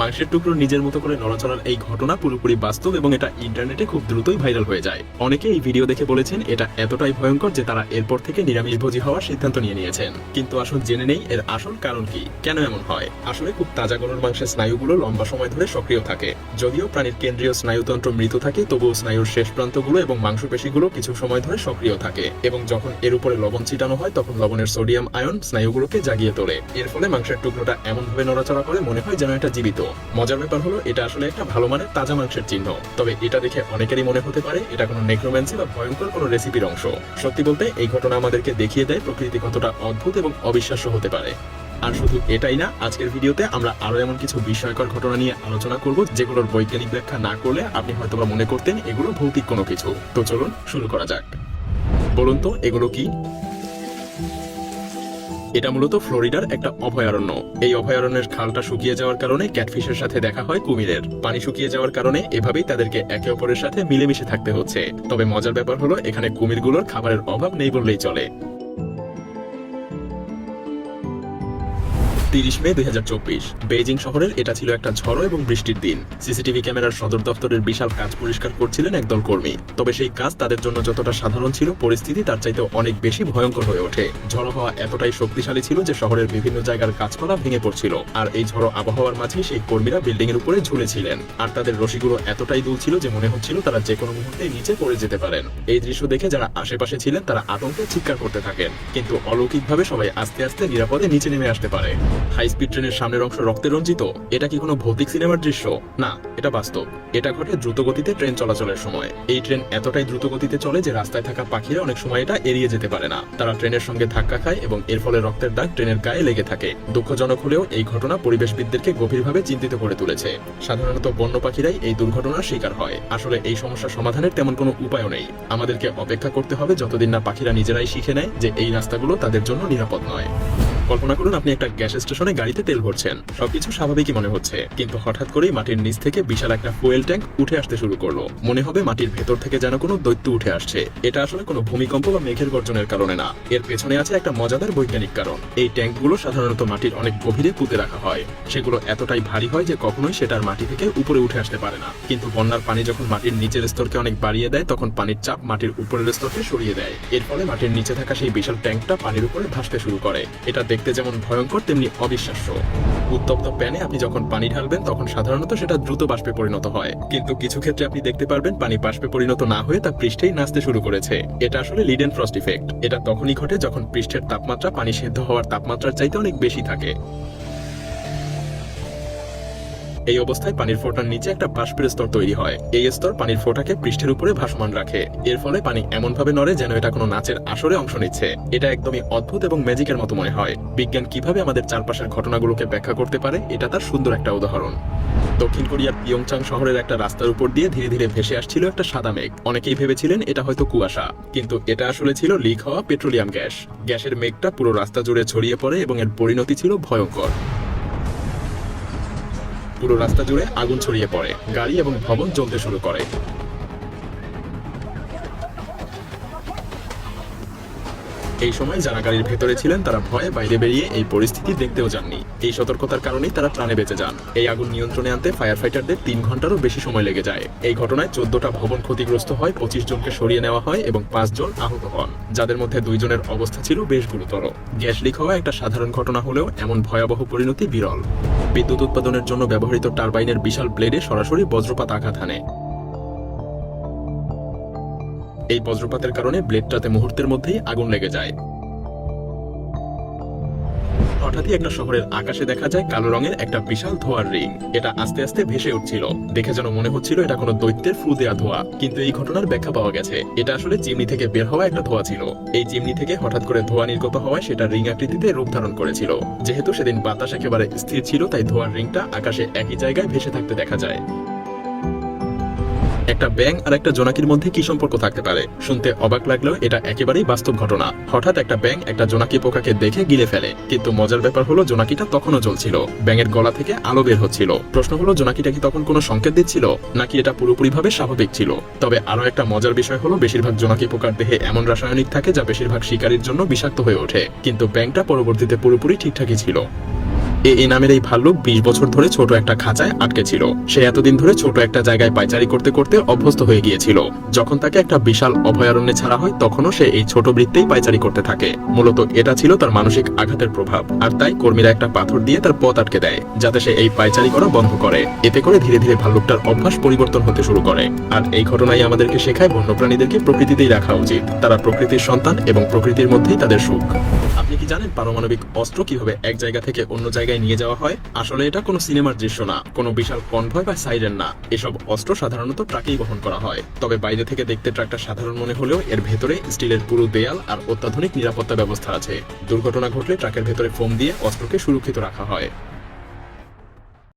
মাংসের টুকরো নিজের মতো করে নড়াচড়ার এই ঘটনা পুরোপুরি বাস্তব এবং এটা ইন্টারনেটে খুব দ্রুতই ভাইরাল হয়ে যায়। অনেকে এই ভিডিও দেখে বলেছেন এটা এতটাই ভয়ঙ্কর যে তারা এরপর থেকে নিরামিষভোজী হওয়ার সিদ্ধান্ত নিয়ে নিয়েছেন। কিন্তু আসল জেনে নেই এর আসল কারণ কি, কেন এমন হয়। আসলে খুব তাজা গরুর মাংসের স্নায়ুগুলো লম্বা সময় ধরে সক্রিয় থাকে। যদিও প্রাণীর কেন্দ্রীয় স্নায়ুতন্ত্র মৃত থাকে, তবুও স্নায়ুর শেষ প্রান্তগুলো এবং মাংসপেশিগুলো কিছু সময় ধরে সক্রিয় থাকে এবং যখন এর উপরে লবণ ছিটানো হয় তখন লবণের সোডিয়াম আয়ন স্নায়ুগুলোকে জাগিয়ে তোলে। এর ফলে মাংসের টুকরোটা এমনভাবে নড়াচড়া করে মনে হয় যেন এটা জীবিত। মজার ব্যাপার হলো এটা আসলে একটা ভালো মানের তাজা মাংসের চিহ্ন। তবে এটা দেখে অনেকেরই মনে হতে পারে এটা কোনো নেক্রোম্যান্সি বা ভয়ঙ্কর কোনো রেসিপির অংশ। সত্যি বলতে এই ঘটনা আমাদেরকে দেখিয়ে দেয় প্রকৃতি কতটা অদ্ভুত এবং অবিশ্বাস্য হতে পারে। আর শুধু এটাই না, আজকের ভিডিওতে আমরা আরো এমন কিছু বিস্ময়কর ঘটনা নিয়ে আলোচনা করব যেগুলোর বৈজ্ঞানিক ব্যাখ্যা না করলে আপনি হয়তোবা মনে করতেন এগুলো ভৌতিক কোনো কিছু। তো চলুন শুরু করা যাক। বলুন তো এগুলো কি? এটা মূলত ফ্লোরিডার একটা অভয়ারণ্য। এই অভয়ারণ্যের খালটা শুকিয়ে যাওয়ার কারণে ক্যাটফিশের সাথে দেখা হয় কুমিরের। পানি শুকিয়ে যাওয়ার কারণে এভাবেই তাদেরকে একে অপরের সাথে মিলেমিশে থাকতে হচ্ছে। তবে মজার ব্যাপার হলো এখানে কুমিরগুলোর খাবারের অভাব নেই বললেই চলে। 30 মে 2024 বেইজিং শহরের এটা ছিল একটা ঝড়ো এবং বৃষ্টির দিন। সিসিটিভি ক্যামেরার সদর দপ্তরের বিশাল কাজ পরিষ্কার করছিলেন একদল কর্মী। তবে সেই কাজ তাদের জন্য যতটা সাধারণ ছিল, পরিস্থিতি তার চাইতে অনেক বেশি ভয়ঙ্কর হয়ে ওঠে। ঝড়ো হওয়া এতটাই শক্তিশালী ছিল যে শহরের বিভিন্ন জায়গার গাছপালা ভেঙে পড়ছিল। আর এই ঝড়ো আবহাওয়ার মাঝে সেই কর্মীরা বিল্ডিং এর উপরে ঝুলেছিলেন। আর তাদের রশিগুলো এতটাই দুলছিল যে মনে হচ্ছিল তারা যে কোনো মুহূর্তে নিচে পড়ে যেতে পারেন। এই দৃশ্য দেখে যারা আশেপাশে ছিলেন তারা আতঙ্কে চিৎকার করতে থাকেন। কিন্তু অলৌকিকভাবে সবাই আস্তে আস্তে নিরাপদে নিচে নেমে আসতে পারে। হাই স্পিড ট্রেনের সামনের অংশ রক্তে রঞ্জিত। এটা কি কোনো ভৌতিক সিনেমার দৃশ্য? না, এটা বাস্তব। এটা ঘটে দ্রুত গতিতে ট্রেন চলাচলের সময়। এই ট্রেন এতটাই দ্রুত গতিতে চলে যে রাস্তায় থাকা পাখিরা অনেক সময় এটা এড়িয়ে যেতে পারে না। তারা ট্রেনের সঙ্গে ধাক্কা খায় এবং এর ফলে রক্তের দাগ ট্রেনের গায়ে লেগে থাকে। দুঃখজনক হলেও এই ঘটনা পরিবেশবিদদেরকে গভীরভাবে চিন্তিত করে তুলেছে। সাধারণত বন্য পাখিরাই এই দুর্ঘটনার শিকার হয়। আসলে এই সমস্যা সমাধানের তেমন কোনো উপায়ও নেই। আমাদেরকে অপেক্ষা করতে হবে যতদিন না পাখিরা নিজেরাই শিখে নেয় যে এই রাস্তাগুলো তাদের জন্য নিরাপদ নয়। কল্পনা করুন আপনি একটা গ্যাস স্টেশনে গাড়িতে তেল ভরছেন। সবকিছু স্বাভাবিকই মনে হচ্ছে, কিন্তু হঠাৎ করেই মাটির নিচ থেকে বিশাল একটা ফুয়েল ট্যাঙ্ক উঠে আসতে শুরু করলো। মনে হবে মাটির ভেতর থেকে যেন কোনো দৈত্য উঠে আসছে। এটা আসলে কোনো ভূমিকম্প বা মেঘের গর্জনের কারণে না, এর পেছনে আছে একটা মজাদার বৈজ্ঞানিক কারণ। এই ট্যাঙ্কগুলো সাধারণত মাটির অনেক গভীরে পুঁতে রাখা হয়। সেগুলো এতটাই ভারী হয় যে কখনোই সেটার মাটি থেকে উপরে উঠে আসতে পারে না। কিন্তু বন্যার পানি যখন মাটির নিচের স্তরকে অনেক বাড়িয়ে দেয় তখন পানির চাপ মাটির উপরের স্তরকে সরিয়ে দেয়। এর ফলে মাটির নিচে থাকা সেই বিশাল ট্যাঙ্কটা পানির উপরে ভাসতে শুরু করে। এটা দেখতে যেমন ভয়ঙ্কর তেমনি অবিশ্বাস্য। উত্তপ্ত প্যানে আপনি যখন পানি ঢালবেন তখন সাধারণত সেটা দ্রুত বাষ্পে পরিণত হয়, কিন্তু কিছু ক্ষেত্রে আপনি দেখতে পারবেন পানি বাষ্পে পরিণত না হয়ে তা পৃষ্ঠেই নাচতে শুরু করেছে। এটা আসলে লিডেন ফ্রস্ট ইফেক্ট। এটা তখনই ঘটে যখন পৃষ্ঠের তাপমাত্রা পানি সেদ্ধ হওয়ার তাপমাত্রার চাইতে অনেক বেশি থাকে। এই অবস্থায় পানির ফোঁটার নিচে একটা বাষ্পের স্তর তৈরি হয়। এই স্তর পানির ফোঁটাকে পৃষ্ঠের উপরে ভাসমান রাখে। এর ফলে পানি এমন ভাবে নড়ে যেন এটা কোনো নাচের আসরে অংশ নিচ্ছে। এটা একদমই অদ্ভুত এবং ম্যাজিকের মতো মনে হয়। বিজ্ঞান কিভাবে আমাদের চারপাশের ঘটনাগুলোকে ব্যাখ্যা করতে পারে, এটা তার সুন্দর একটা উদাহরণ। দক্ষিণ কোরিয়ার পিয়ংচাং শহরের একটা রাস্তার উপর দিয়ে ধীরে ধীরে ভেসে আসছিল একটা সাদা মেঘ। অনেকেই ভেবেছিলেন এটা হয়তো কুয়াশা, কিন্তু এটা আসলে ছিল লিক হওয়া পেট্রোলিয়াম গ্যাস। গ্যাসের মেঘটা পুরো রাস্তা জুড়ে ছড়িয়ে পড়ে এবং এর পরিণতি ছিল ভয়ঙ্কর। পুরো রাস্তা জুড়ে আগুন ছড়িয়ে পড়ে, গাড়ি এবং ভবন জ্বলতে শুরু করে। এই সময় যারা গাড়ির ভেতরে ছিলেন তারা ভয়ে বাইরে বেরিয়ে এই পরিস্থিতি দেখতেও যাননি। এই সতর্কতার কারণেই তারা প্রাণে বেঁচে যান। এই আগুন নিয়ন্ত্রণে আনতে ফায়ার ফাইটারদের 3 ঘন্টারও বেশি সময় লেগে যায়। এই ঘটনায় 14টা ভবন ক্ষতিগ্রস্ত হয়, 25 জনকে সরিয়ে নেওয়া হয় এবং 5 জন আহত হন, যাদের মধ্যে 2 জনের অবস্থা ছিল বেশ গুরুতর। গ্যাস লিক হওয়া একটা সাধারণ ঘটনা হলেও এমন ভয়াবহ পরিণতি বিরল। বিদ্যুৎ উৎপাদনের জন্য ব্যবহৃত টারবাইনের বিশাল ব্লেডে সরাসরি বজ্রপাত আঘাত হানে। এই বজ্রপাতের কারণে ব্লেডটাতে মুহূর্তের মধ্যেই আগুন লেগে যায়। হঠাৎই একটা শহরের আকাশে দেখা যায় কালো রঙের একটা বিশাল ধোঁয়ার রিং। এটা আস্তে আস্তে ভেসে উঠছিল। দেখে যেন মনে হচ্ছিল এটা কোনো দৈত্যের ফু দেয়া ধোঁয়া, কিন্তু এই ঘটনার ব্যাখ্যা পাওয়া গেছে। এটা আসলে চিমনি থেকে বের হওয়া একটা ধোঁয়া ছিল। এই চিমনি থেকে হঠাৎ করে ধোঁয়া নির্গত হওয়ায় সেটা রিং আকৃতিতে রূপ ধারণ করেছিল। যেহেতু সেদিন বাতাস একেবারে স্থির ছিল, তাই ধোঁয়ার রিংটা আকাশে একই জায়গায় ভেসে থাকতে দেখা যায়। একটা ব্যাঙ আর একটা জোনাকির মধ্যে কি সম্পর্ক থাকতে পারে? শুনতে অবাক লাগলেও এটা একেবারেই বাস্তব ঘটনা। হঠাৎ একটা ব্যাঙ একটা জোনাকি পোকাকে দেখে গিলে ফেলে, কিন্তু মজার ব্যাপার হলো জোনাকিটা তখনও জ্বলছিল। ব্যাঙের গলা থেকে আলো বের হচ্ছিল। প্রশ্ন হলো জোনাকিটা কি তখন কোনো সংকেত দিচ্ছিল, নাকি এটা পুরোপুরিভাবে স্বাভাবিক ছিল? তবে আরো একটা মজার বিষয় হলো বেশিরভাগ জোনাকি পোকার দেহে এমন রাসায়নিক থাকে যা বেশিরভাগ শিকারীর জন্য বিষাক্ত হয়ে ওঠে, কিন্তু ব্যাঙটা পরবর্তীতে পুরোপুরি ঠিকঠাকই ছিল। এই নামের এই ভাল্লুক 20 বছর ধরে ছোট একটা খাঁচায় আটকে ছিল। সে এতদিন ধরে ছোট একটা জায়গায় পায়চারি করতে করতে অভ্যস্ত হয়ে গিয়েছিল। যখন তাকে একটা বিশাল অভয়ারণ্যে ছাড়া হয় তখনও সে এই ছোট বৃত্তেই পায়চারি করতে থাকে। মূলত এটা ছিল তার মানসিক আঘাতের প্রভাব, আর তাই কর্মীরা একটা পাথর দিয়ে তার পথ আটকে দেয় যাতে সে এই পায়চারি করা বন্ধ করে। এতে করে ধীরে ধীরে ভাল্লুকটার অভ্যাস পরিবর্তন হতে শুরু করে। আর এই ঘটনাই আমাদেরকে শেখায় বন্যপ্রাণীদেরকে প্রকৃতিতেই রাখা উচিত। তারা প্রকৃতির সন্তান এবং প্রকৃতির মধ্যেই তাদের সুখ। আপনি কি জানেন পারমাণবিক অস্ত্র কিভাবে এক জায়গা থেকে অন্য জায়গায় নিয়ে যাওয়া হয়? আসলে এটা কোনো সিনেমার দৃশ্য না, কোনো বিশাল কনভয় বা সাইরেন না। এসব অস্ত্র সাধারণত ট্রাকেই বহন করা হয়। তবে বাইরে থেকে দেখতে ট্রাকটা সাধারণ মনে হলেও এর ভেতরে স্টিলের পুরো দেয়াল আর অত্যাধুনিক নিরাপত্তা ব্যবস্থা আছে। দুর্ঘটনা ঘটলে ট্রাকের ভেতরে ফোম দিয়ে অস্ত্রকে সুরক্ষিত রাখা হয়।